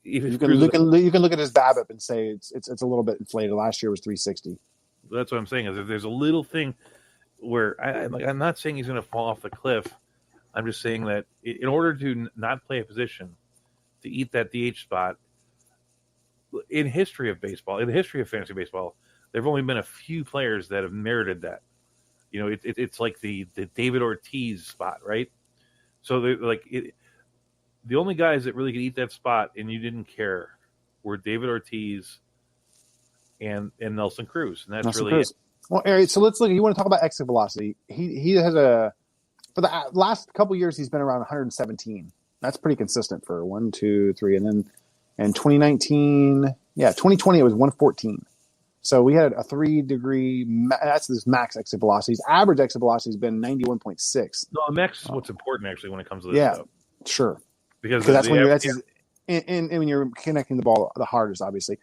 You can look at his BABIP and say it's a little bit inflated. Last year was 360. That's what I'm saying. Is there's a little thing where I'm not saying he's going to fall off the cliff. I'm just saying that in order to not play a position, to eat that DH spot, in history of baseball, in the history of fantasy baseball, there have only been a few players that have merited that. You know, it's like the David Ortiz spot, right? So the only guys that really could eat that spot and you didn't care were David Ortiz and Nelson Cruz, and that's Nelson really Cruz. It. Well, Ari, so let's look. You want to talk about exit velocity? He has for the last couple of years he's been around 117. That's pretty consistent for 1, 2, 3, and then in 2019, 2020 it was 114. So we had a 3-degree. That's his max exit velocity. His average exit velocity has been 91.6. No, max is what's important actually when it comes to this stuff. Sure. Because that's when you're connecting the ball the hardest, obviously.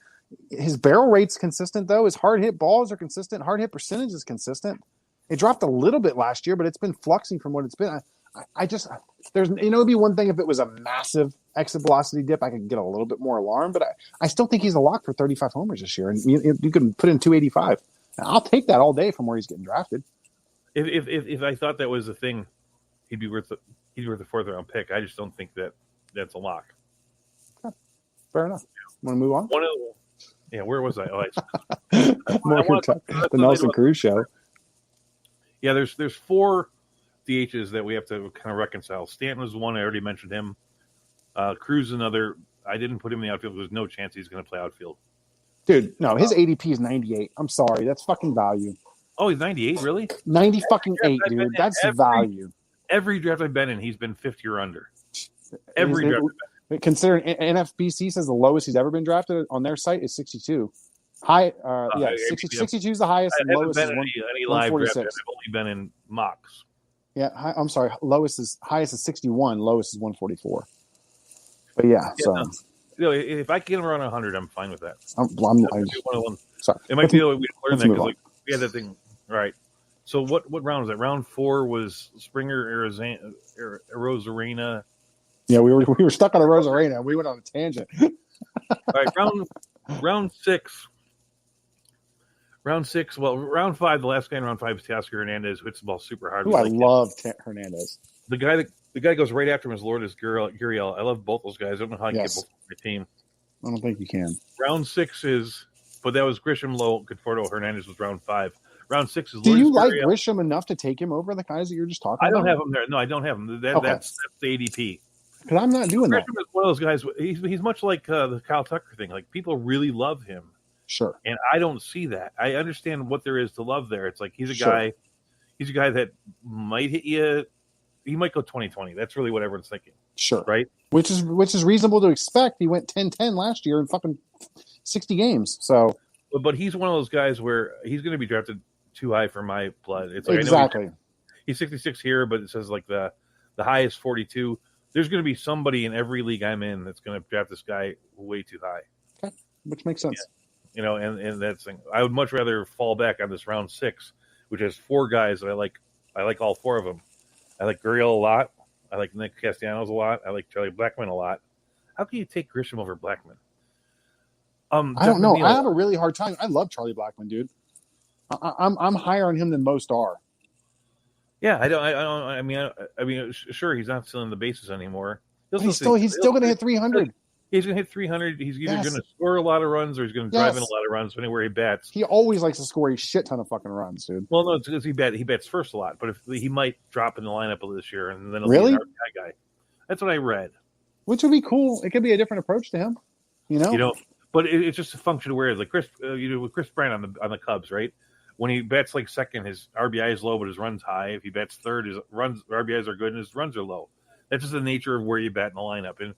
His barrel rate's consistent, though. His hard hit balls are consistent. Hard hit percentage is consistent. It dropped a little bit last year, but it's been fluxing from what it's been. It'd be one thing if it was a massive exit velocity dip. I could get a little bit more alarmed, but I still think he's a lock for 35 homers this year. And you can put in 285. I'll take that all day from where he's getting drafted. If I thought that was a thing, he'd be worth a 4th round pick. I just don't think that's a lock. Okay. Fair enough. Want to move on? Where was I? The Nelson Cruz show. Yeah, there's 4 DHs that we have to kind of reconcile. Stanton was one. I already mentioned him. Cruz another. I didn't put him in the outfield. There's no chance he's going to play outfield. Dude, no, his ADP is 98. I'm sorry. That's fucking value. Oh, he's 98, really? 90 fucking 8, dude. That's value. Every draft I've been in, he's been 50 or under. Every draft I've been in. Considering NFBC says the lowest he's ever been drafted on their site is 62. 62 is the highest, and lowest is any live draft. I've only been in mocks. Yeah, I'm sorry. Highest is 61. Lowest is 144. But if I can get him around 100, I'm fine with that. Sorry. It might be the way we learned that because we had that thing. All right. So what round was that? Round 4 was Springer, Arozarena. Yeah, we were stuck on a Arozarena. We went on a tangent. All right, round 6. Round 6. Well, round 5. The last guy in round 5 is Teoscar Hernandez, who hits the ball super hard. Ooh, I love Hernandez. The guy goes right after him is Lourdes Gurriel. I love both those guys. I don't know how I can get both on my team. I don't think you can. Round 6 but that was Grisham, Lowe, Conforto. Hernandez was round 5. Round 6 is. Do you like Grisham enough to take him over the guys that you're just talking about? I don't have him there. No, I don't have him. That's the ADP. Because I'm not doing that. Grisham is one of those guys. He's much like the Kyle Tucker thing. Like, people really love him. Sure. And I don't see that. I understand what there is to love there. It's like he's a guy that might hit you. He might go 20-20. That's really what everyone's thinking. Sure. Right? Which is reasonable to expect. He went 10-10 last year in fucking 60 games. So, but he's one of those guys where he's going to be drafted too high for my blood. It's like, exactly. I know he's 66 here, but it says like the high is 42. There's going to be somebody in every league I'm in that's going to draft this guy way too high. Okay. Which makes sense. Yeah. You know, and that's thing. I would much rather fall back on this round 6, which has 4 guys that I like. I like all 4 of them. I like Gurriel a lot. I like Nick Castellanos a lot. I like Charlie Blackmon a lot. How can you take Grisham over Blackmon? I don't know. I have a really hard time. I love Charlie Blackmon, dude. I'm higher on him than most are. Yeah, I don't. I mean, sure, he's not stealing the bases anymore. He's still going to hit 300. He's going to hit 300. He's either going to score a lot of runs or he's going to drive in a lot of runs depending where he bats. He always likes to score a shit ton of fucking runs, dude. Well, no, it's because he bats first a lot. But if he might drop in the lineup this year and then really? Be an RBI guy. That's what I read. Which would be cool. It could be a different approach to him. You know, but it's just a function of where like Chris Bryant on the Cubs, right? When he bats like second, his RBI is low, but his runs high. If he bats third, his RBIs are good and his runs are low. That's just the nature of where you bat in the lineup. And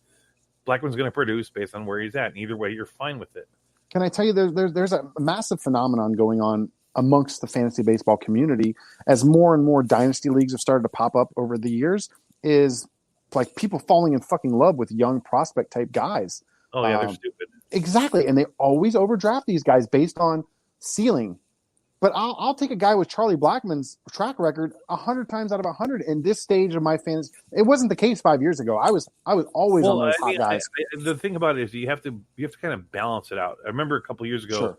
Blackman's going to produce based on where he's at. And either way, you're fine with it. Can I tell you, there's a massive phenomenon going on amongst the fantasy baseball community as more and more dynasty leagues have started to pop up over the years, is like people falling in fucking love with young prospect type guys. Oh, yeah, they're stupid. Exactly. And they always overdraft these guys based on ceiling. But I'll take a guy with Charlie Blackmon's track record 100 times out of 100 in this stage of my fantasy. It wasn't the case 5 years ago. I was always on those hot guys. The thing about it is you have to kind of balance it out. I remember a couple years ago, Sure.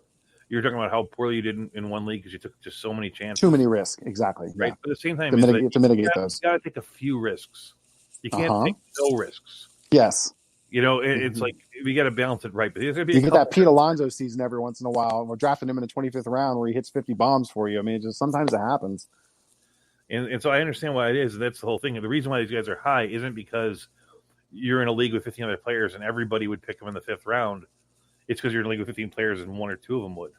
you were talking about how poorly you did in one league because you took just so many chances. Too many risks, exactly. Right. Yeah. But at the same time, to mitigate those. You got to take a few risks. You can't take no risks. Yes. It's like we got to balance it right. But there's gonna be you get that Pete Alonso season every once in a while, and we're drafting him in the 25th round where he hits 50 bombs for you. I mean, sometimes it happens. And so I understand why it is. That's the whole thing. The reason why these guys are high isn't because you're in a league with 15 other players and everybody would pick them in the 5th round. It's because you're in a league with 15 players and 1 or 2 of them would.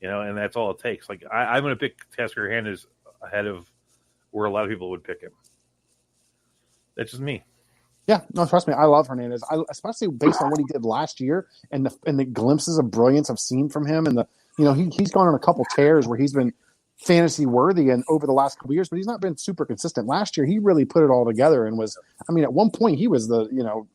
And that's all it takes. Like I'm going to pick Tasker Hernandez ahead of where a lot of people would pick him. That's just me. Yeah, no, trust me, I love Hernandez. Especially based on what he did last year and the glimpses of brilliance I've seen from him, and he's gone on a couple tears where he's been fantasy worthy and over the last couple years, but he's not been super consistent. Last year, he really put it all together and was. I mean, at one point, he was the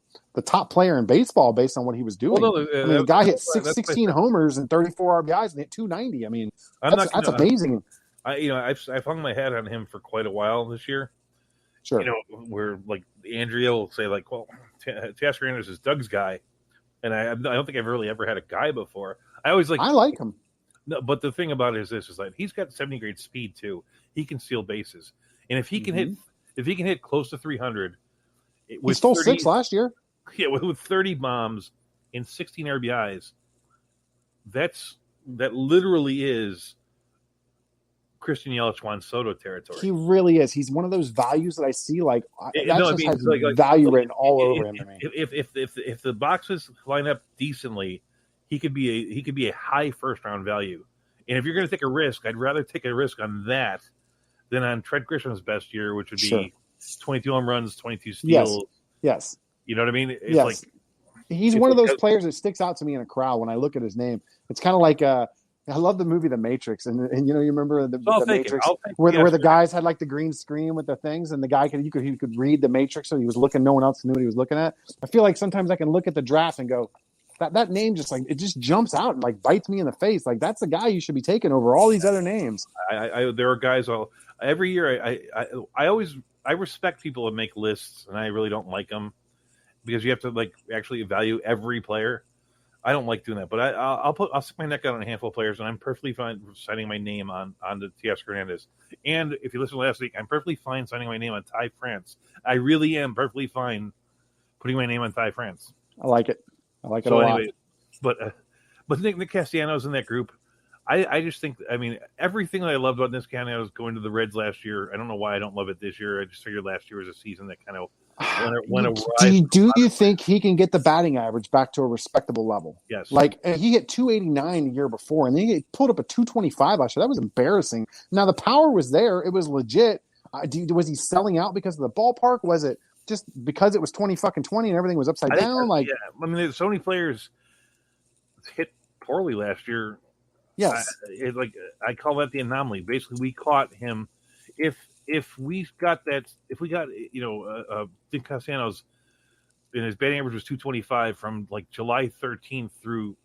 top player in baseball based on what he was doing. Well, the guy hit 16 homers and 34 RBIs and hit 290. I mean, that's amazing. I've hung my hat on him for quite a while this year. Sure. Where like Andrea will say like, well, Tasker Hernandez is Doug's guy, and I don't think I've really ever had a guy before. I like him. No, but the thing about it is this: is like he's got 70 grade speed too. He can steal bases, and if he can hit close to 300, he stole 6 last year. Yeah, with 30 bombs and 16 RBIs, that literally is Christian Yelich Juan Soto territory. He really is. He's one of those values that I see has like value written all over him. If the boxes line up decently, he could be a high first round value. And if you're going to take a risk, I'd rather take a risk on that than on Trent Grisham's best year, which would be 22 home runs, 22 steals. Yes. You know what I mean? It's yes. like he's one of those players that sticks out to me in a crowd when I look at his name. It's kind of like I love the movie The Matrix, and you remember the Matrix where the guys had like the green screen with the things, and the guy he could read the Matrix, so he was looking. No one else knew what he was looking at. I feel like sometimes I can look at the draft and go, that name just like it just jumps out and like bites me in the face. Like that's the guy you should be taking over all these other names. There are guys every year. I respect people that make lists, and I really don't like them because you have to like actually evaluate every player. I don't like doing that, but I'll stick my neck out on a handful of players, and I'm perfectly fine signing my name on the Tasker Hernandez. And if you listen to last week, I'm perfectly fine signing my name on Ty France. I really am perfectly fine putting my name on Ty France. I like it. I like it a lot. But Nick Castellanos in that group, I just think, I mean, everything that I loved about Nick Castellanos going to the Reds last year, I don't know why I don't love it this year. I just figured last year was a season that kind of went awry. Do you think he can get the batting average back to a respectable level? Yes. Like he hit 289 the year before, and then he pulled up a 225 last year. That was embarrassing. Now the power was there; it was legit. Was he selling out because of the ballpark? Was it just because it was 20 and everything was upside down? I mean, there's so many players hit poorly last year. Yes, I call that the anomaly. Basically, we caught him. If we got Nick Castellanos, and his batting average was 225 from like July 13th through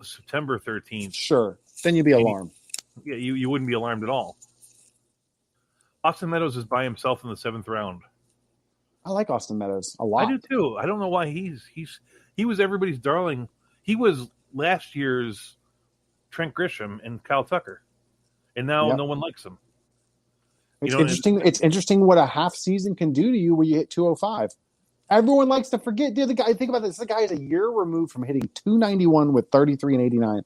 September 13th. Sure, then you'd be alarmed. You wouldn't be alarmed at all. Austin Meadows is by himself in the 7th round. I like Austin Meadows a lot. I do too. I don't know why he was everybody's darling. He was last year's Trent Grisham and Kyle Tucker, and now no one likes him. It's interesting. It's interesting what a half season can do to you when you hit 205. Everyone likes to forget. Dude, the guy. Think about this. The guy is a year removed from hitting 291 with 33 and 89,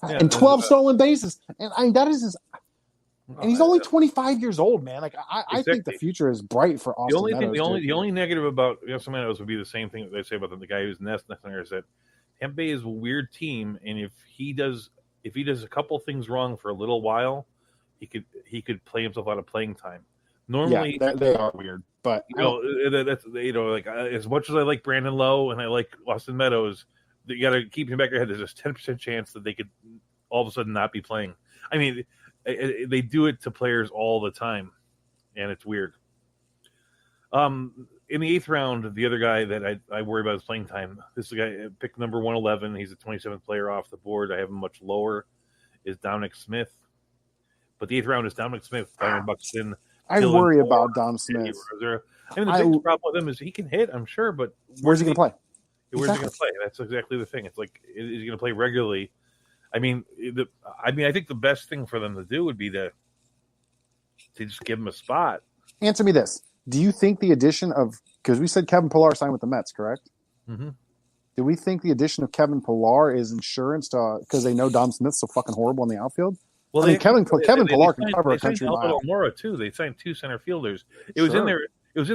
and 12 stolen bases. And I mean that is his. And he's only 25 years old, man. Like I think the future is bright for Austin Meadows. The only negative about Austin Meadows would be the same thing that they say about the guy who's next there is that Tampa Bay is a weird team, and if he does a couple things wrong for a little while, he could play himself out of playing time. Normally, they are weird, but that's like as much as I like Brandon Lowe and I like Austin Meadows, you got to keep in back of your head. There's a 10% chance that they could all of a sudden not be playing. I mean, they do it to players all the time, and it's weird. in the 8th round, the other guy that I worry about his playing time. This is the guy picked number 111. He's a 27th player off the board. I have him much lower. Is Dominic Smith, but the 8th round is Dominic Smith, Byron Buxton. I Dylan worry Moore, about Dom Smith. I mean, the biggest problem with him is he can hit, I'm sure, but Where's he going to play? Where's he going to play? That's exactly the thing. It's like, is he going to play regularly? I mean, I think the best thing for them to do would be to just give him a spot. Answer me this: do you think the addition of, because we said Kevin Pillar signed with the Mets, correct? Mm-hmm. Do we think the addition of Kevin Pillar is insurance to, because they know Dom Smith's so fucking horrible in the outfield? Well, I mean, Kevin Pillar can cover a country mile. Mora too. They signed 2 center fielders. It was in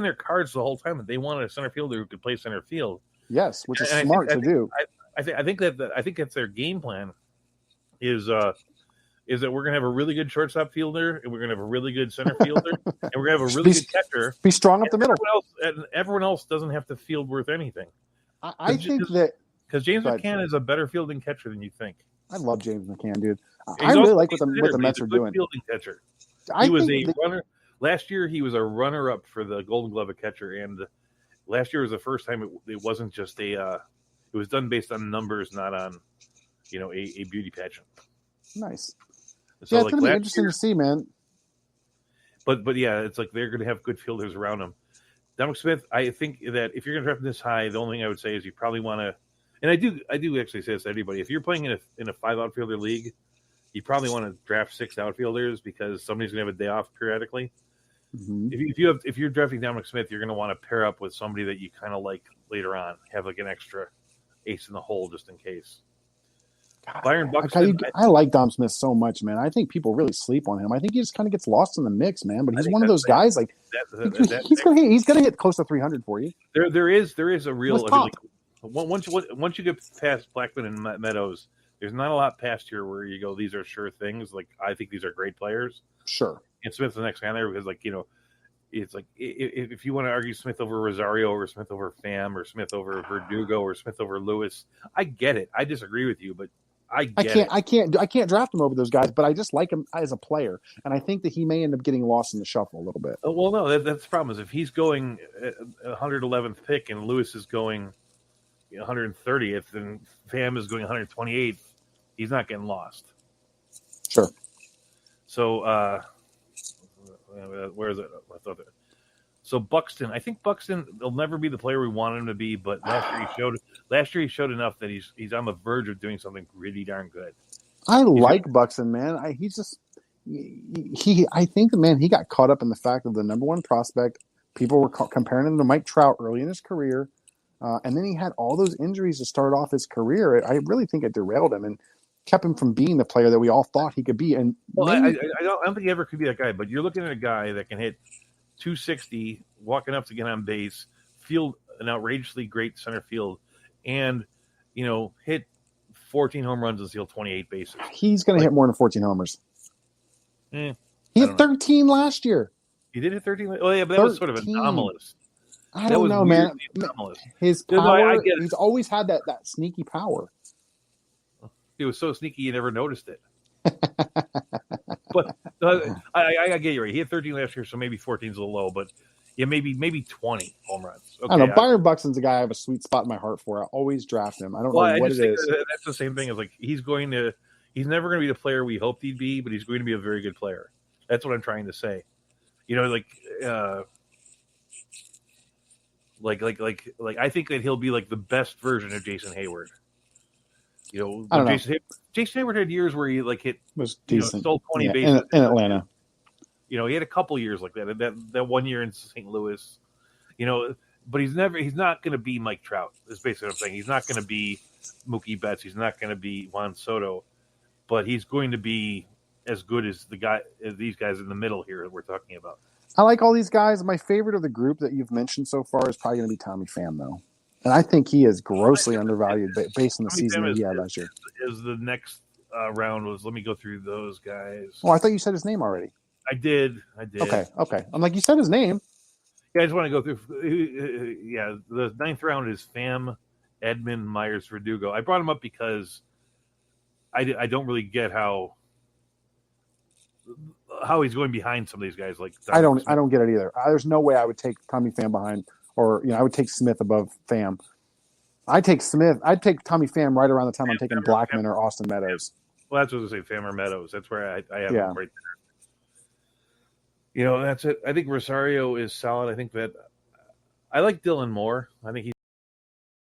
their cards the whole time that they wanted a center fielder who could play center field. Yes, which is smart to do. I think that's their game plan. Is that we're gonna have a really good shortstop fielder, and we're gonna have a really good center fielder, and we're gonna have a really good catcher. Be strong up the middle. Everyone else doesn't have to field worth anything. I think that because James McCann is a better fielding catcher than you think. I love James McCann, dude. I really like what the Mets are doing. Fielding catcher. He was a runner. Last year, he was a runner-up for the Golden Glove of catcher, and last year was the first time it wasn't just it was done based on numbers, not on a beauty pageant. Nice. So it's going to be interesting to see, man. But yeah, it's like they're going to have good fielders around him. Dominic Smith, I think that if you're going to draft him this high, the only thing I would say is you probably want to, and I do actually say this to anybody, if you're playing in a 5 outfielder league, you probably want to draft 6 outfielders because somebody's going to have a day off periodically. Mm-hmm. If you're drafting Dominic Smith, you're going to want to pair up with somebody that you kind of like later on, have like an extra ace in the hole just in case. Byron Buxton. I like Dom Smith so much, man. I think people really sleep on him. I think he just kind of gets lost in the mix, man. But he's one of those guys. Like he's gonna hit close to 300 for you. There is a real. I mean, once you get past Blackman and Meadows, there's not a lot past here where you go, these are sure things. Like I think these are great players. Sure. And Smith's the next guy there because it's like if you want to argue Smith over Rosario or Smith over Pham or Smith over Verdugo or Smith over Lewis, I get it. I disagree with you, but I can't draft him over those guys, but I just like him as a player, and I think that he may end up getting lost in the shuffle a little bit. Well, no, that's the problem. Is if he's going 111th pick and Lewis is going 130th and Pham is going 128th, he's not getting lost. Sure. So where is it? I thought that. So Buxton, I think Buxton will never be the player we want him to be, but last year he showed enough that he's on the verge of doing something really darn good. I like Buxton, man. I think, man, he got caught up in the fact of the number one prospect. People were comparing him to Mike Trout early in his career, and then he had all those injuries to start off his career. I really think it derailed him and kept him from being the player that we all thought he could be. And I don't think he ever could be that guy. But you're looking at a guy that can hit 260, walking up to get on base, field an outrageously great center field, and hit 14 home runs and steal 28 bases. He's going to hit more than 14 homers. He hit 13 last year. He did hit 13. Oh yeah, but that was sort of anomalous. I don't know, man. His power. He's always had that sneaky power. He was so sneaky you never noticed it. But I get you right. He had 13 last year, so maybe 14 is a little low, but yeah, maybe 20 home runs. Okay, I don't know. Byron Buxton's a guy I have a sweet spot in my heart for. I always draft him. I don't know what it is. That's the same thing as like he's never going to be the player we hoped he'd be, but he's going to be a very good player. That's what I'm trying to say. Like I think that he'll be like the best version of Jason Hayward. Jason Hayward had years where he hit was decent. Stole 20 bases in Atlanta. He had a couple years like that. That 1 year in St. Louis. But he's not going to be Mike Trout. Is basically what I'm saying. He's not going to be Mookie Betts. He's not going to be Juan Soto. But he's going to be as good as these guys in the middle here that we're talking about. I like all these guys. My favorite of the group that you've mentioned so far is probably going to be Tommy Pham, though. And I think he is grossly undervalued based on the season that he had last year. Is the next round was? Let me go through those guys. Oh, I thought you said his name already. I did. Okay. I'm like, you said his name. Yeah, I just want to go through. Yeah, the ninth round is Pham, Edman, Myers, Verdugo. I brought him up because I don't really get how he's going behind some of these guys. Like I don't get it either. There's no way I would take Tommy Pham behind or I would take Smith above Pham. I'd take Smith. I'd take Tommy Pham right around the time I'm taking Blackman or Austin Meadows. Well, that's what I was going to say, Pham or Meadows. That's where I have him right there. That's it. I think Rosario is solid. I think that I like Dylan more. I think he's